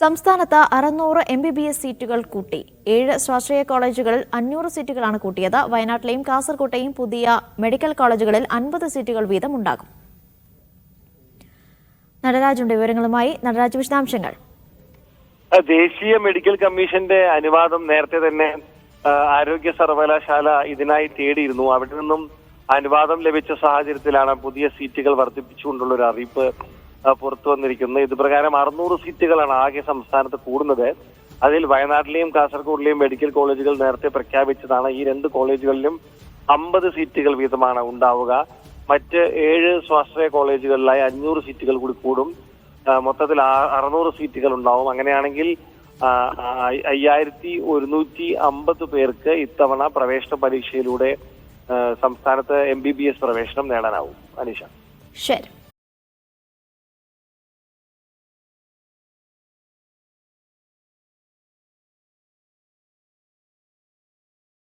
സംസ്ഥാനത്ത് 600 MBBS സീറ്റുകൾ കൂട്ടി. 7 സ്വാശ്രയ കോളേജുകളിൽ 500 സീറ്റുകളാണ് കൂട്ടിയത്. വയനാട്ടിലെയും കാസർകോട്ടെയും പുതിയ മെഡിക്കൽ കോളേജുകളിൽ 50 സീറ്റുകൾ വീതം ഉണ്ടാകും. നടരാജുണ്ട് വിവരങ്ങളുമായി. നടരാജ്, വിശദാംശങ്ങൾ. ദേശീയ മെഡിക്കൽ കമ്മീഷന്റെ അനുവാദം നേരത്തെ തന്നെ ആരോഗ്യ സർവകലാശാല ഇതിനായി തേടിയിരുന്നു. അവിടെ നിന്നും അനുവാദം ലഭിച്ച സാഹചര്യത്തിലാണ് പുതിയ സീറ്റുകൾ വർദ്ധിപ്പിച്ചുകൊണ്ടുള്ള ഒരു അറിയിപ്പ് പുറത്തു വന്നിരിക്കുന്നത്. ഇത് പ്രകാരം 600 സീറ്റുകളാണ് ആകെ സംസ്ഥാനത്ത് കൂടുന്നത്. അതിൽ വയനാട്ടിലെയും കാസർഗോഡിലെയും മെഡിക്കൽ കോളേജുകൾ നേരത്തെ പ്രഖ്യാപിച്ചതാണ്. ഈ 2 കോളേജുകളിലും 50 സീറ്റുകൾ വീതമാണ് ഉണ്ടാവുക. മറ്റ് 7 സ്വാശ്രയ കോളേജുകളിലായി 500 സീറ്റുകൾ കൂടി കൂടും. മൊത്തത്തിൽ 600 സീറ്റുകൾ ഉണ്ടാവും. അങ്ങനെയാണെങ്കിൽ 5150 പേർക്ക് ഇത്തവണ പ്രവേശന പരീക്ഷയിലൂടെ സംസ്ഥാനത്ത് MBBS പ്രവേശനം നേടാനാവും. അനീഷ. ശരി.